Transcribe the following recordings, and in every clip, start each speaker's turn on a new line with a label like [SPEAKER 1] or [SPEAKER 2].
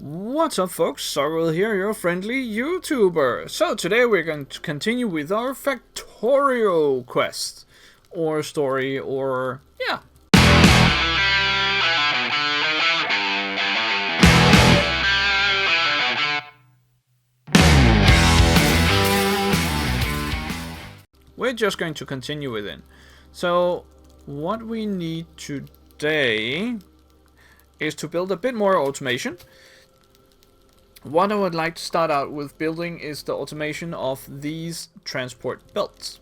[SPEAKER 1] What's up folks, Sokkehoved here, your friendly YouTuber. So today we're going to continue with our Factorio quest. Or story, or yeah. We're just going to continue with it. So what we need today is to build a bit more automation. What I would like to start out with building is the automation of these transport belts.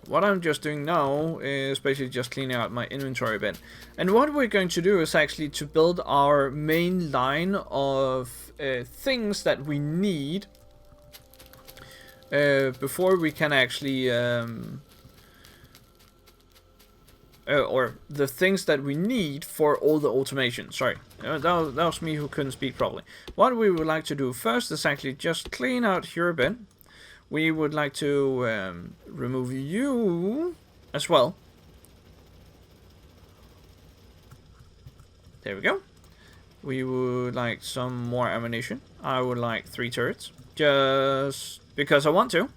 [SPEAKER 1] What I'm just doing now is basically just cleaning out my inventory a bit. And what we're going to do is actually to build our main line of things that we need before we can actually or the things that we need for all the automation. Sorry, that was me who couldn't speak properly. What we would like to do first is actually just clean out here a bit. We would like to remove you as well. There we go. We would like some more ammunition. I would like 3 turrets, just because I want to.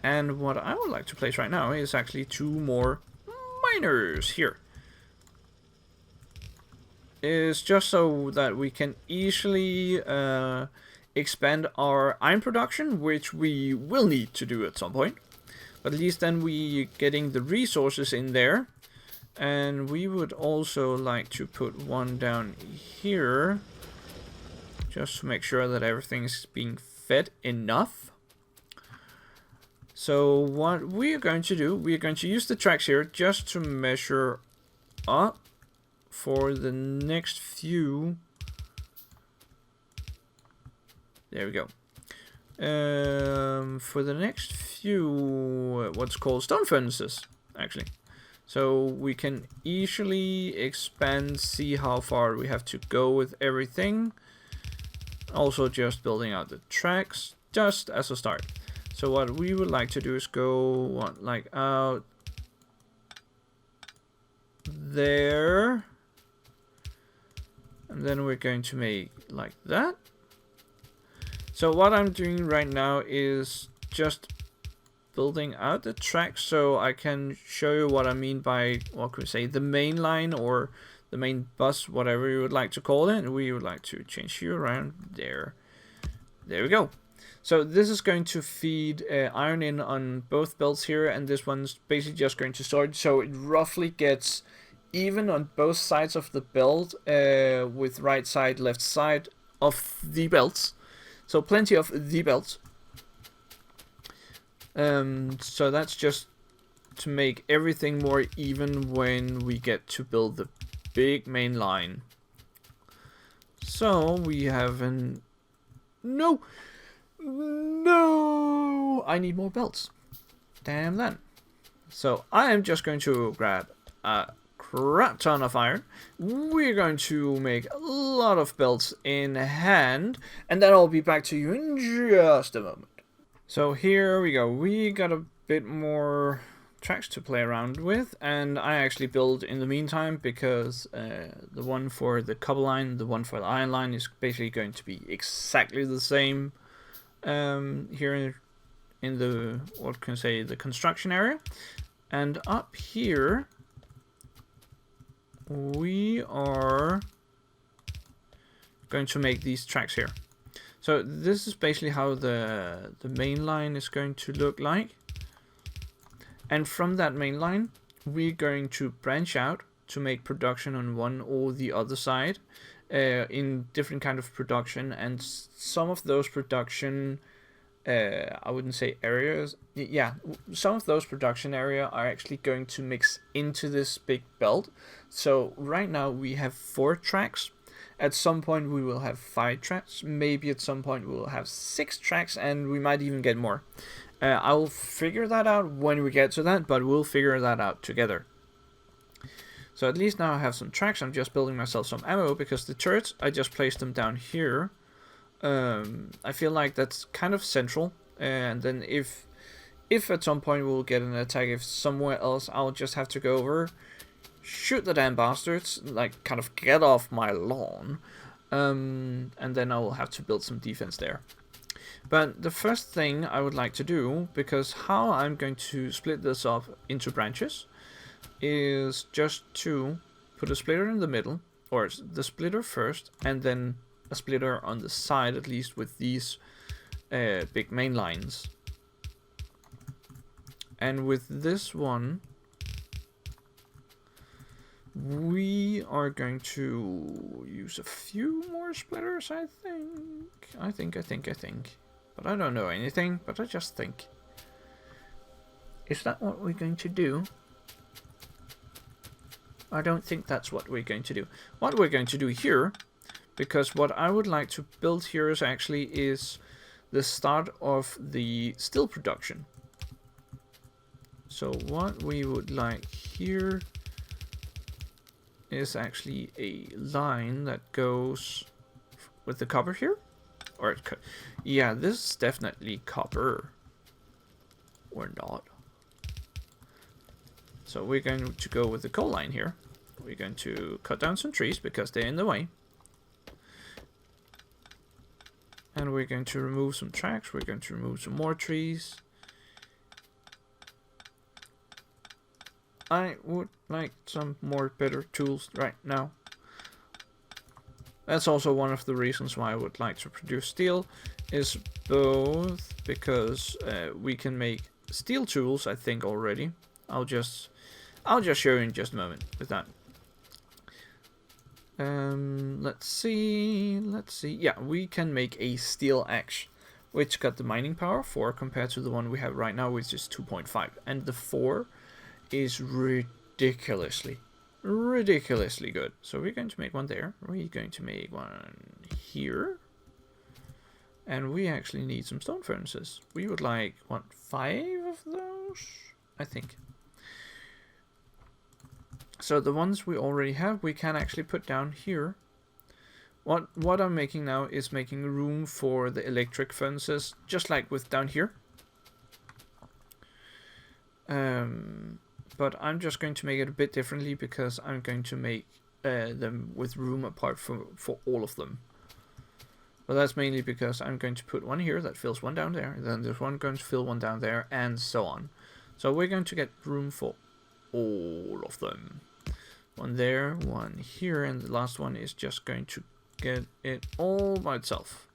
[SPEAKER 1] And what I would like to place right now is actually 2 more miners here. Is just so that we can easily expand our iron production, which we will need to do at some point. But at least then we getting the resources in there. And we would also like to put one down here, just to make sure that everything's being fed enough. So what we are going to do, we are going to use the tracks here just to measure up for the next few. There we go. For the next few, what's called stone furnaces, actually. So we can easily expand, see how far we have to go with everything. Also just building out the tracks, just as a start. So what we would like to do is go like out there. And then we're going to make like that. So what I'm doing right now is just building out the track so I can show you what I mean by, what could we say, the main line or the main bus, whatever you would like to call it. We would like to change you around there. There we go. So this is going to feed iron in on both belts here, and this one's basically just going to sort, so it roughly gets even on both sides of the belt, with right side, left side of the belts. So plenty of the belts. So that's just to make everything more even when we get to build the big main line. So we have an... No! I need more belts. Damn that. So I am just going to grab a crap ton of iron. We're going to make a lot of belts in hand, and then I'll be back to you in just a moment. So here we go. We got a bit more tracks to play around with, and I actually build in the meantime, because the one for the copper line, the one for the iron line is basically going to be exactly the same here in the, what can I say, the construction area. And up here we are going to make these tracks here. So this is basically how the main line is going to look like. And from that main line, we're going to branch out to make production on one or the other side, in different kind of production. And some of those production, I wouldn't say areas, yeah, some of those production area are actually going to mix into this big belt. So right now we have 4 tracks. At some point we will have 5 tracks, maybe at some point we will have 6 tracks, and we might even get more. I'll figure that out when we get to that, but we'll figure that out together. So at least now I have some tracks. I'm just building myself some ammo, because the turrets, I just placed them down here. I feel like that's kind of central, and then if at some point we'll get an attack, if somewhere else, I'll just have to go over, shoot the damn bastards, like kind of get off my lawn, And then I will have to build some defense there. But the first thing I would like to do, because how I'm going to split this up into branches, is just to put a splitter in the middle, or the splitter first, and then a splitter on the side, at least with these big main lines. And with this one, we are going to use a few more splitters, I think. But I don't know anything, but I just think. Is that what we're going to do? I don't think that's what we're going to do. What we're going to do here, because what I would like to build here is actually the start of the steel production. So what we would like here is actually a line that goes with the copper here. Or yeah, this is definitely copper. Or not. So we're going to go with the coal line here. We're going to cut down some trees because they're in the way. And we're going to remove some tracks. We're going to remove some more trees. I would like some more better tools right now. That's also one of the reasons why I would like to produce steel, is both because we can make steel tools, I think, already. I'll just show you in just a moment with that. Let's see. Yeah, we can make a steel axe, which got the mining power 4 compared to the one we have right now, which is 2.5, and the 4 is ridiculously good. So we're going to make one there. We're going to make one here. And we actually need some stone furnaces. We would like, what, 5 of those? I think. So the ones we already have, we can actually put down here. What I'm making now is making room for the electric furnaces, just like with down here. But I'm just going to make it a bit differently because I'm going to make them with room apart for all of them. But that's mainly because I'm going to put one here that fills one down there, then there's one going to fill one down there, and so on. So we're going to get room for all of them. One there, one here, and the last one is just going to get it all by itself.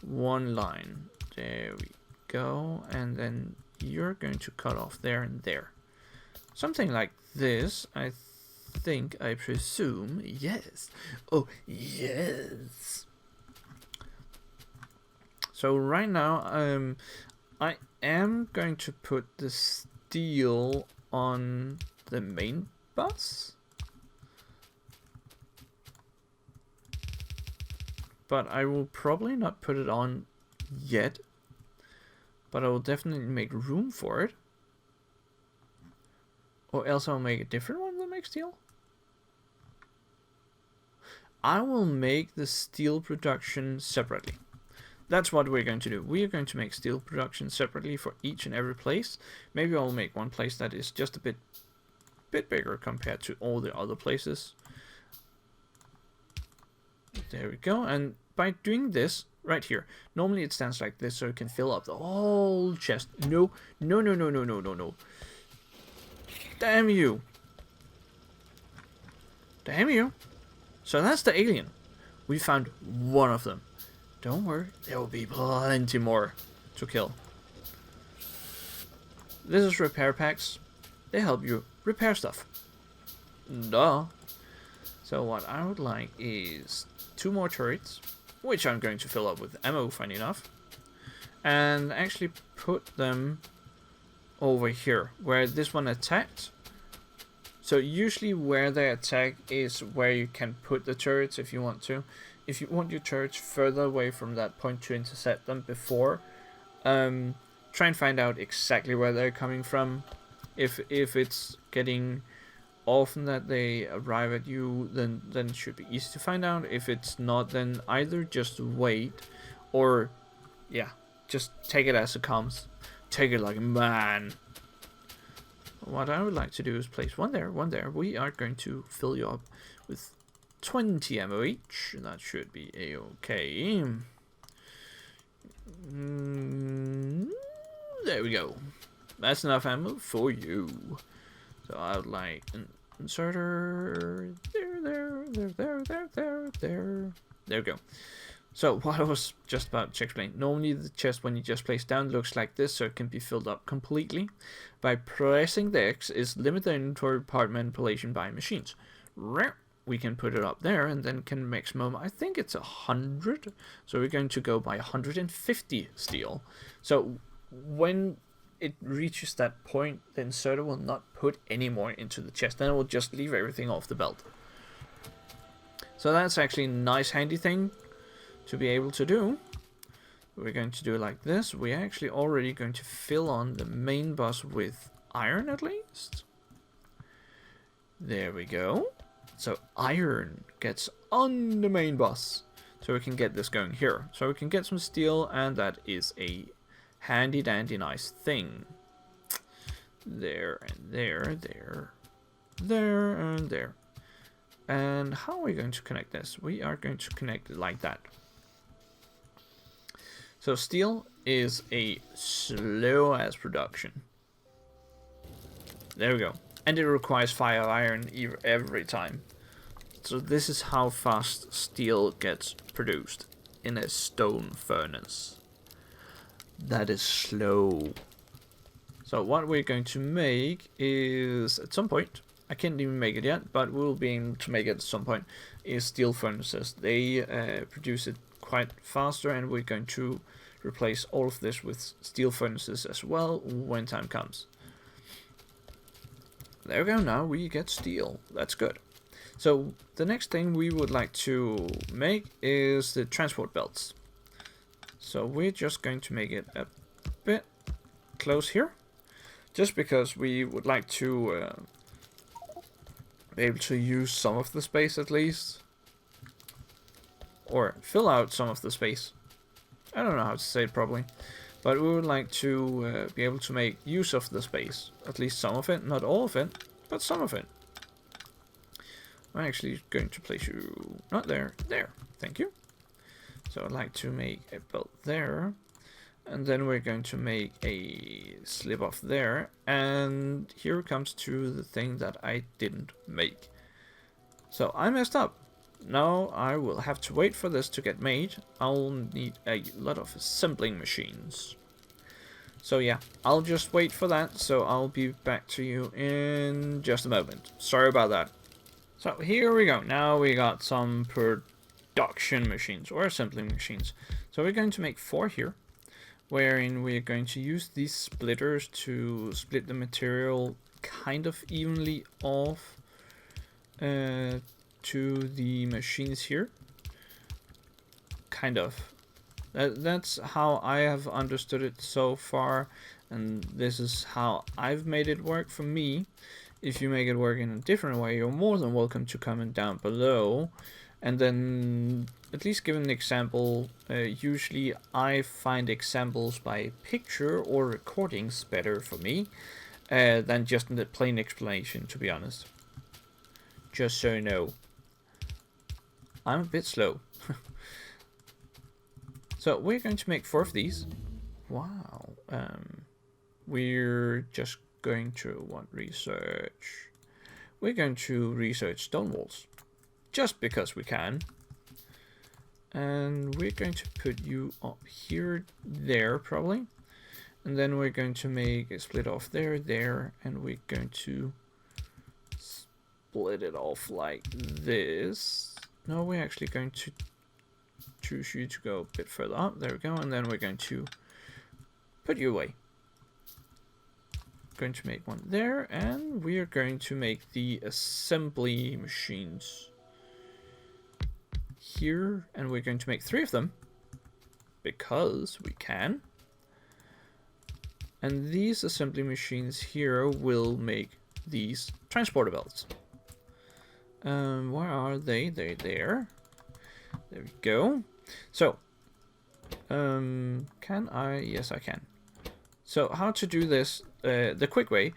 [SPEAKER 1] One line. There we go. And then you're going to cut off there and there. Something like this, I presume. Yes. Oh, yes. So right now, I am going to put the steel on the main bus. But I will probably not put it on yet. But I will definitely make room for it. Or else I'll make a different one that makes steel. I will make the steel production separately. That's what we're going to do. We are going to make steel production separately for each and every place. Maybe I'll make one place that is just a bit bigger compared to all the other places. There we go. And by doing this right here, normally it stands like this so it can fill up the whole chest. No. Damn you. Damn you. So that's the alien. We found one of them. Don't worry, there will be plenty more to kill. This is repair packs. They help you repair stuff. Duh. So what I would like is 2 more turrets, which I'm going to fill up with ammo, funny enough. And actually put them over here, where this one attacked. So usually where they attack is where you can put the turrets if you want to. If you want your turrets further away from that point to intercept them before, try and find out exactly where they're coming from. If it's getting often that they arrive at you, then it should be easy to find out. If it's not, then either just wait, or yeah, just take it as it comes. Take it like a man. What I would like to do is place one there, one there. We are going to fill you up with 20 ammo each. That should be a-okay. There we go. That's enough ammo for you. So I would like an inserter. There. There we go. So what I was just about to explain. Normally the chest, when you just place down, looks like this, so it can be filled up completely. By pressing the X is limit the inventory part manipulation by machines. We can put it up there, and then can maximum, I think it's 100. So we're going to go by 150 steel. So when it reaches that point, the inserter will not put any more into the chest. Then it will just leave everything off the belt. So that's actually a nice handy thing to be able to do. We're going to do it like this. We're actually already going to fill on the main bus with iron at least. There we go. So iron gets on the main bus. So we can get this going here. So we can get some steel, and that is a handy dandy nice thing. There and there, there and there. And how are we going to connect this? We are going to connect it like that. So steel is a slow ass production. There we go. And it requires fire iron every time. So this is how fast steel gets produced in a stone furnace. That is slow. So what we're going to make is, at some point, I can't even make it yet, but we'll be able to make it at some point, is steel furnaces. They produce it quite faster, and we're going to replace all of this with steel furnaces as well when time comes. There we go, now we get steel. That's good. So the next thing we would like to make is the transport belts. So we're just going to make it a bit close here, just because we would like to be able to use some of the space at least, or fill out some of the space. I don't know how to say it properly, but we would like to be able to make use of the space, at least some of it, not all of it, but some of it. I'm actually going to place you not there, there. Thank you. So I'd like to make a belt there, and then we're going to make a slip off there, and here comes to the thing that I didn't make. So I messed up. Now I will have to wait for this to get made. I'll need a lot of assembling machines. So yeah, I'll just wait for that, so I'll be back to you in just a moment. Sorry about that. So here we go. Now we got some production machines, or assembling machines. So we're going to make 4 here, wherein we're going to use these splitters to split the material kind of evenly off to the machines here. Kind of. That's how I have understood it so far, and this is how I've made it work for me. If you make it work in a different way, you're more than welcome to comment down below, and then at least give an example. Usually I find examples by picture or recordings better for me than just the plain explanation, to be honest. Just so you know. I'm a bit slow. So we're going to make 4 of these. Wow. We're just going to research. We're going to research stone walls, just because we can. And we're going to put you up here, there probably. And then we're going to make a split off there, there, and we're going to split it off like this. No, we're actually going to choose you to go a bit further up. There we go. And then we're going to put you away. Going to make 1 there, and we are going to make the assembly machines here, and we're going to make 3 of them because we can. And these assembly machines here will make these transporter belts. Where are they? They're there. There we go. So, can I? Yes, I can. So, how to do this the quick way.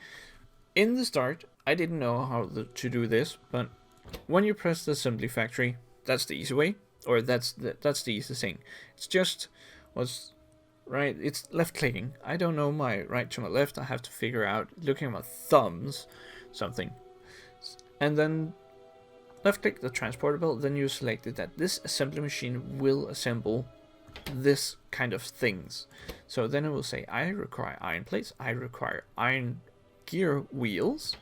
[SPEAKER 1] In the start, I didn't know how to do this, but when you press the assembly factory, that's the easy way, or that's the easy thing. It's just what's right. It's left clicking. I don't know my right to my left. I have to figure out looking at my thumbs something, and then left click the transportable. Then you selected that this assembly machine will assemble this kind of things. So then it will say I require iron plates. I require iron gear wheels.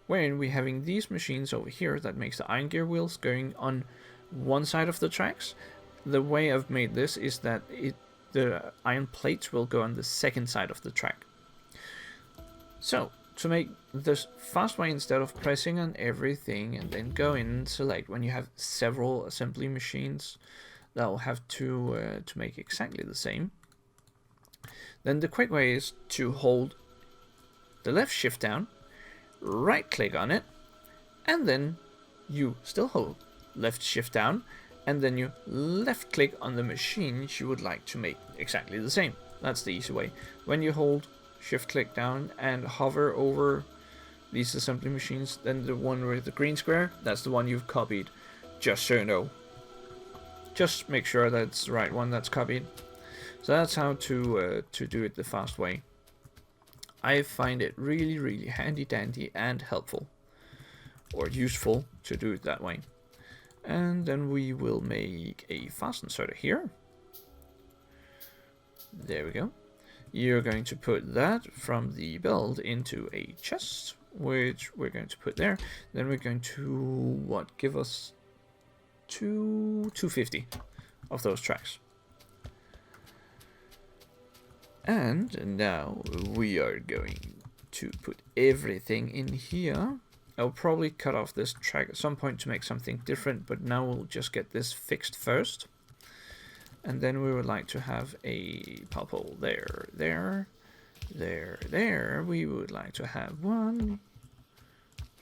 [SPEAKER 1] When we're having these machines over here that makes the iron gear wheels going on one side of the tracks, the way I've made this is that the iron plates will go on the second side of the track. So to make this fast way, instead of pressing on everything and then go in and select, when you have several assembly machines that will have to make exactly the same, then the quick way is to hold the left shift down, right click on it, and then you still hold left shift down, and then you left click on the machines you would like to make exactly the same. That's the easy way. When you hold shift click down and hover over these assembly machines, then the one with the green square, that's the one you've copied, just so you know. Just make sure that's the right one that's copied. So that's how to do it the fast way. I find it really handy dandy and helpful, or useful, to do it that way. And then we will make a fast inserter here. There we go. You're going to put that from the build into a chest, which we're going to put there. Then we're going to give us 250 of those tracks. And now we are going to put everything in here. I'll probably cut off this track at some point to make something different, but now we'll just get this fixed first. And then we would like to have a power pole there. We would like to have one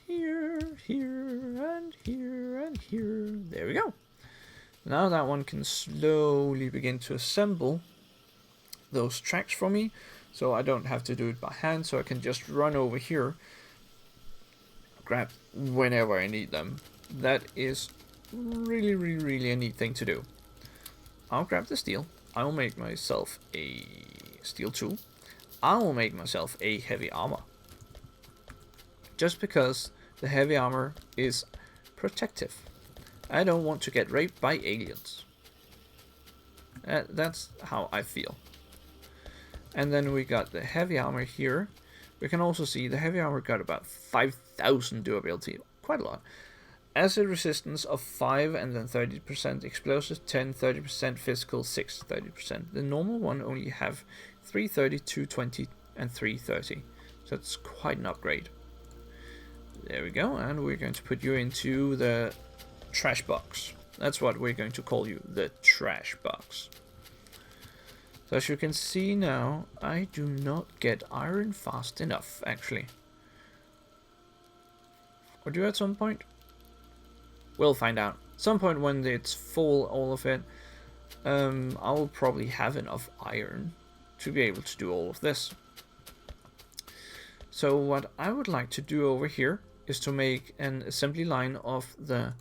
[SPEAKER 1] here, and here, and here. There we go. Now that one can slowly begin to assemble those tracks for me, so I don't have to do it by hand, so I can just run over here, grab whenever I need them. That is really a neat thing to do. I'll grab the steel. I'll make myself a steel tool. I'll make myself a heavy armor, just because the heavy armor is protective. I don't want to get raped by aliens. That's how I feel. And then we got the heavy armor here. We can also see the heavy armor got about 5,000 durability, quite a lot. Acid resistance of 5 and then 30%, explosive 10, 30%, physical 6, 30%. The normal one only have 330, 220 and 330. So it's quite an upgrade. There we go, and we're going to put you into the trash box. That's what we're going to call you, the trash box. So as you can see now, I do not get iron fast enough, actually. Or do at some point? We'll find out. Some point when it's full, all of it, I'll probably have enough iron to be able to do all of this. So what I would like to do over here is to make an assembly line of the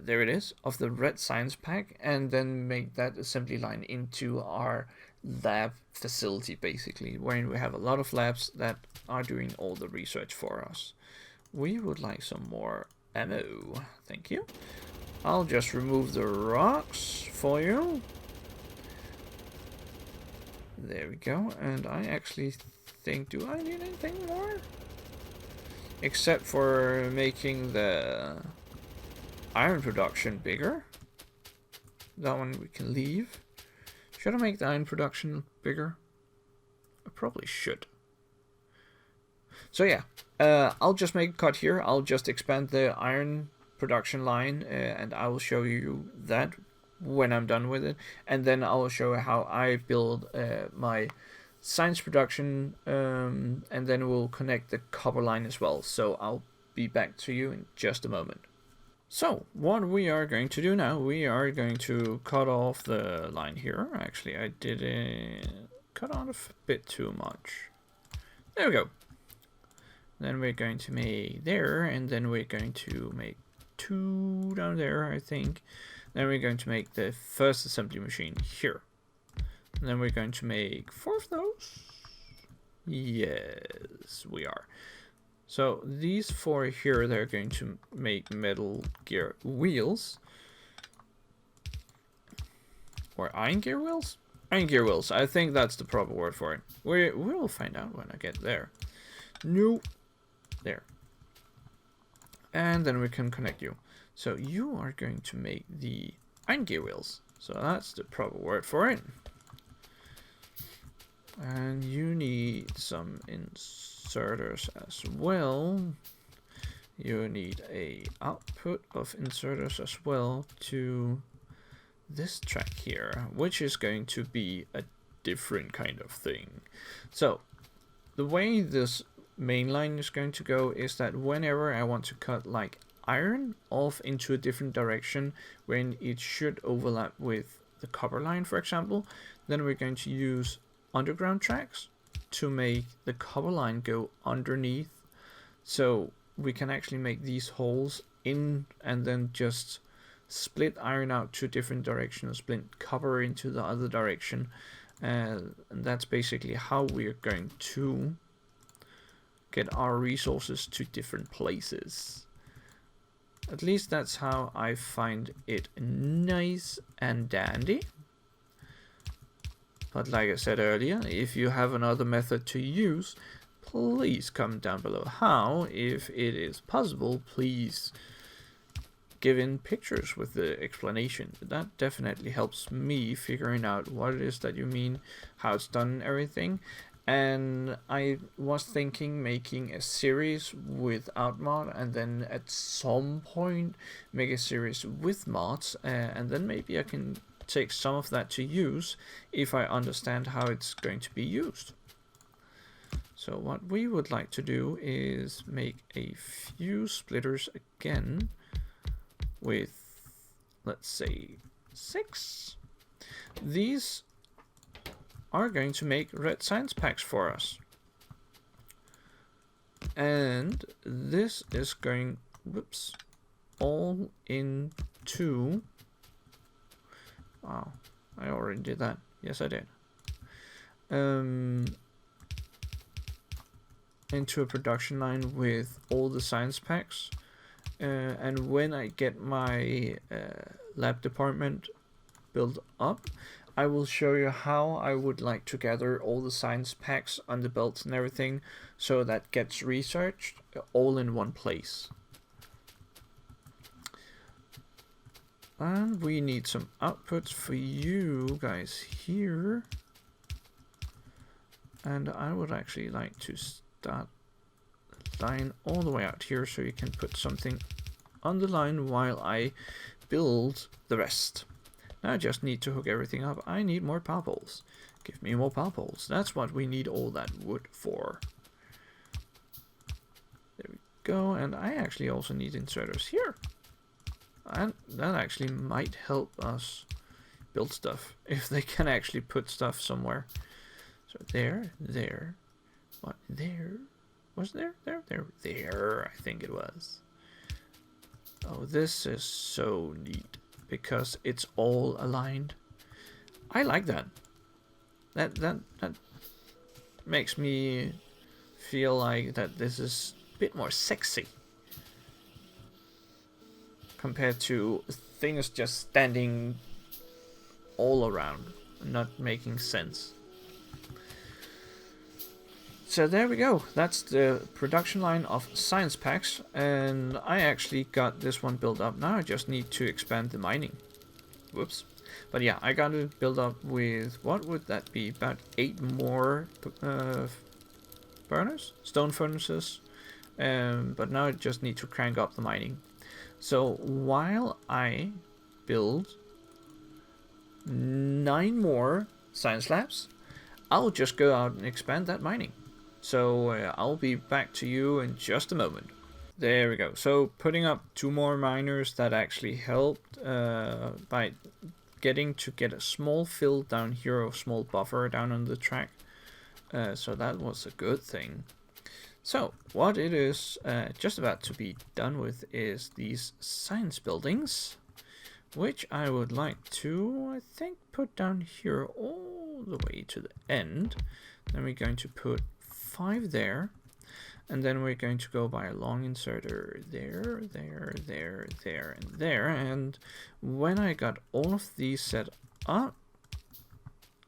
[SPEAKER 1] there it is, of the red science pack, and then make that assembly line into our lab facility, basically, wherein we have a lot of labs that are doing all the research for us. We would like some more ammo, thank you. I'll just remove the rocks for you. There we go, and I actually think, do I need anything more? Except for making the iron production bigger. That one we can leave. Should I make the iron production bigger? I probably should. So yeah, I'll just make a cut here. I'll just expand the iron production line, and I will show you that when I'm done with it. And then I'll show you how I build my science production, and then we'll connect the copper line as well. So I'll be back to you in just a moment. So what we are going to do now, we are going to cut off the line here. Actually, I did cut off a bit too much. There we go. Then we're going to make there, and then we're going to make 2 down there, I think. Then we're going to make the first assembly machine here. And then we're going to make 4 of those. Yes, we are. So these 4 here, they're going to make metal gear wheels. Or iron gear wheels? Iron gear wheels, I think that's the proper word for it. We'll find out when I get there. No. There. And then we can connect you. So you are going to make the iron gear wheels. So that's the proper word for it. And you need some inserters as well. You need a output of inserters as well to this track here, which is going to be a different kind of thing. So the way this main line is going to go is that whenever I want to cut like iron off into a different direction when it should overlap with the copper line, for example, then we're going to use underground tracks to make the copper line go underneath, so we can actually make these holes in and then just split iron out to different directions, split copper into the other direction, and that's basically how we're going to get our resources to different places. At least that's how I find it nice and dandy. But like I said earlier, if you have another method to use, please comment down below how. If it is possible, please give in pictures with the explanation. That definitely helps me figuring out what it is that you mean, how it's done, everything. And I was thinking making a series without mod, and then at some point make a series with mods, and then maybe I can take some of that to use if I understand how it's going to be used. So what we would like to do is make a few splitters again with, let's say, 6. These are going to make red science packs for us. And this is going, whoops, all into, wow, I already did that. Yes, I did. Into a production line with all the science packs. And when I get my lab department built up, I will show you how I would like to gather all the science packs on the belts and everything, so that gets researched all in one place. And we need some outputs for you guys here. And I would actually like to start the line all the way out here so you can put something on the line while I build the rest. Now I just need to hook everything up. I need more power poles. Give me more power poles. That's what we need all that wood for. There we go. And I actually also need inserters here. And that actually might help us build stuff, if they can actually put stuff somewhere. So there, what, there, was there, there, I think it was. Oh, this is so neat, because it's all aligned. I like that. That makes me feel like that this is a bit more sexy compared to things just standing all around and not making sense. So there we go. That's the production line of science packs, and I actually got this one built up. Now I just need to expand the mining. Whoops. But yeah, I got it built up with, what would that be? About 8 more burners? Stone furnaces. But now I just need to crank up the mining. So while I build 9 more science labs, I'll just go out and expand that mining. So I'll be back to you in just a moment. There we go. So putting up 2 more miners, that actually helped by getting a small fill down here, or small buffer down on the track. So that was a good thing. So what it is just about to be done with is these science buildings, which I would like to, I think, put down here all the way to the end. Then we're going to put 5 there, and then we're going to go by a long inserter there, there, there, there, and there. And when I got all of these set up,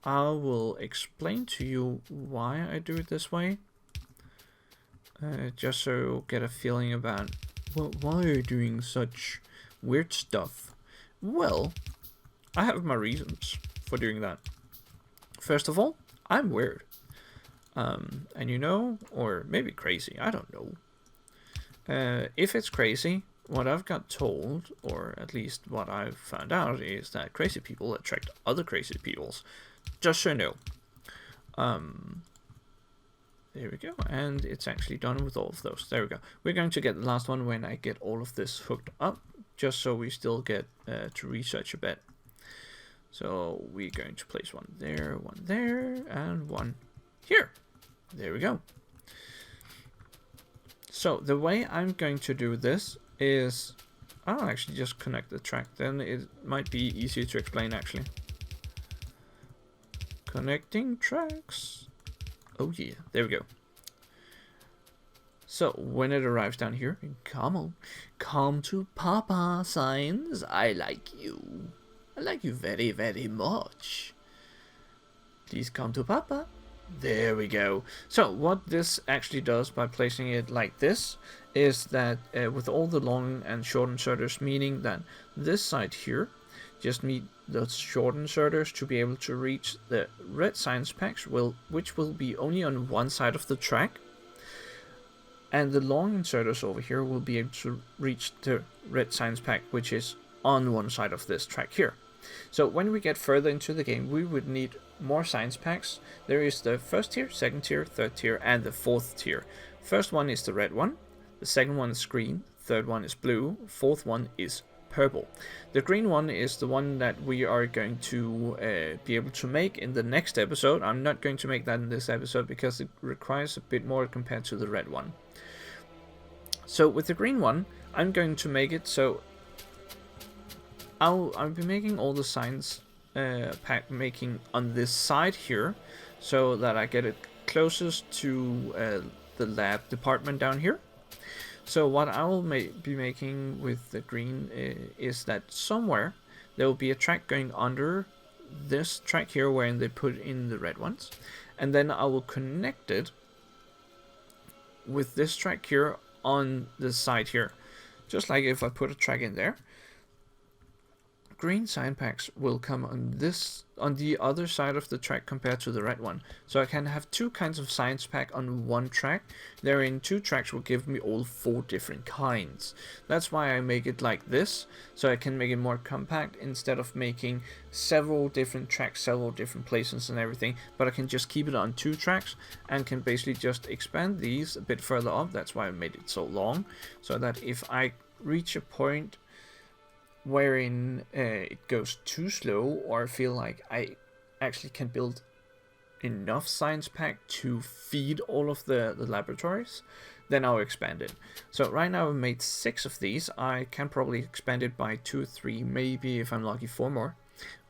[SPEAKER 1] I will explain to you why I do it this way. Just so you'll get a feeling about, well, why are you doing such weird stuff? Well, I have my reasons for doing that. First of all, I'm weird. And you know, or maybe crazy, I don't know. If it's crazy, what I've got told, or at least what I've found out, is that crazy people attract other crazy peoples. Just so you know. There we go, and it's actually done with all of those. There we go. We're going to get the last one when I get all of this hooked up, just so we still get to research a bit. So we're going to place one there, and one here. There we go. So the way I'm going to do this is, I'll actually just connect the track, then it might be easier to explain actually. Connecting tracks. Oh yeah, there we go. So when it arrives down here, come on, come to Papa signs. I like you. I like you very, very much. Please come to Papa. There we go. So what this actually does by placing it like this is that with all the long and short inserters, meaning that this side here just need the short inserters to be able to reach the red science packs, which will be only on one side of the track, and the long inserters over here will be able to reach the red science pack, which is on one side of this track here. So when we get further into the game, we would need more science packs. There is the first tier, second tier, third tier, and the fourth tier. First one is the red one, the second one is green, third one is blue, fourth one is purple. The green one is the one that we are going to be able to make in the next episode. I'm not going to make that in this episode because it requires a bit more compared to the red one. So with the green one, I'm going to make it so I'll be making all the science pack making on this side here, so that I get it closest to the lab department down here. So what I will be making with the green is that somewhere there will be a track going under this track here where they put in the red ones, and then I will connect it with this track here on the side here, just like if I put a track in there. Green sign packs will come on the other side of the track compared to the red one. So I can have 2 kinds of science pack on one track. Therein 2 tracks will give me all 4 different kinds. That's why I make it like this, so I can make it more compact instead of making several different tracks, several different places and everything. But I can just keep it on 2 tracks and can basically just expand these a bit further up. That's why I made it so long, so that if I reach a point wherein it goes too slow, or I feel like I actually can build enough science pack to feed all of the laboratories, then I'll expand it. So right now I've made 6 of these. I can probably expand it by 2, 3, maybe if I'm lucky 4 more,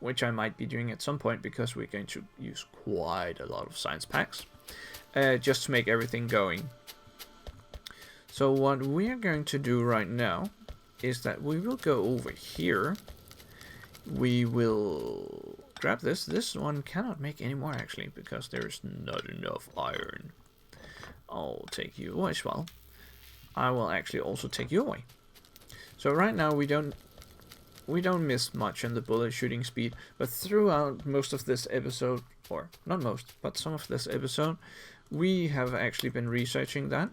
[SPEAKER 1] which I might be doing at some point because we're going to use quite a lot of science packs just to make everything going. So what we're going to do right now is that we will go over here. We will grab this. This one cannot make any more actually because there is not enough iron. I'll take you away as well. I will actually also take you away. So right now we don't miss much on the bullet shooting speed, but throughout most of this episode, or not most, but some of this episode, we have actually been researching that.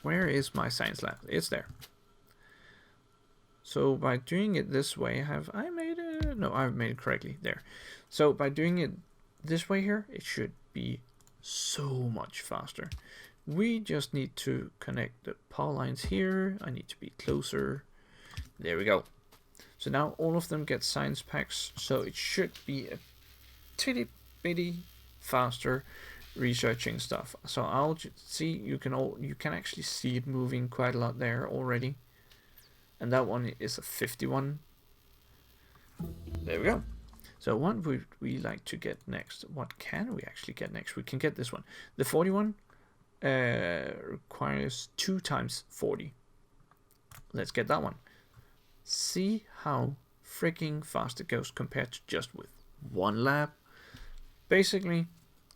[SPEAKER 1] Where is my science lab? It's there. So by doing it this way, have I made it? No, I've made it correctly there. So by doing it this way here, it should be so much faster. We just need to connect the power lines here. I need to be closer. There we go. So now all of them get science packs, so it should be a titty bitty faster researching stuff. So I'll see, you can actually see it moving quite a lot there already. And that one is a 51. There we go. So what would we like to get next? What can we actually get next? We can get this one. The 41 requires 2 times 40. Let's get that one. See how freaking fast it goes compared to just with 1 lap. Basically,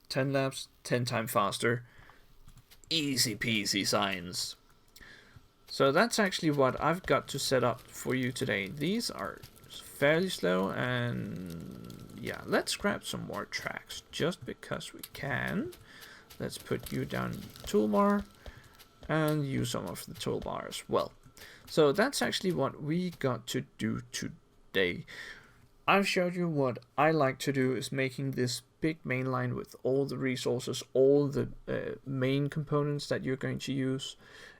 [SPEAKER 1] 10 laps, 10 times faster. Easy peasy science. So that's actually what I've got to set up for you today. These are fairly slow, and yeah, let's grab some more tracks just because we can. Let's put you down toolbar and use some of the toolbar as well. So that's actually what we got to do today. I've showed you what I like to do is making this big main line with all the resources, all the main components that you're going to use.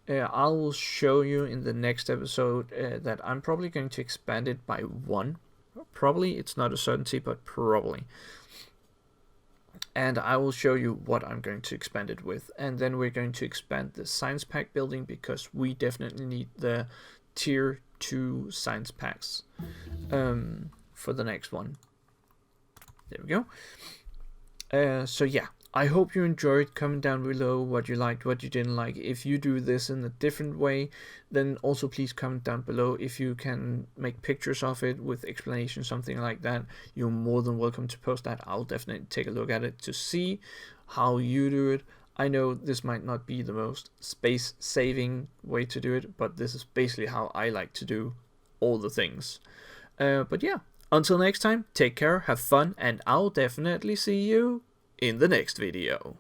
[SPEAKER 1] I will show you in the next episode that I'm probably going to expand it by 1. Probably, it's not a certainty, but probably. And I will show you what I'm going to expand it with. And then we're going to expand the science pack building because we definitely need the tier 2 science packs for the next one. There we go. So yeah, I hope you enjoyed. Comment down below what you liked, what you didn't like. If you do this in a different way, then also please comment down below. If you can make pictures of it with explanation, something like that, you're more than welcome to post that. I'll definitely take a look at it to see how you do it. I know this might not be the most space saving way to do it, but this is basically how I like to do all the things. But yeah, until next time, take care, have fun, and I'll definitely see you in the next video.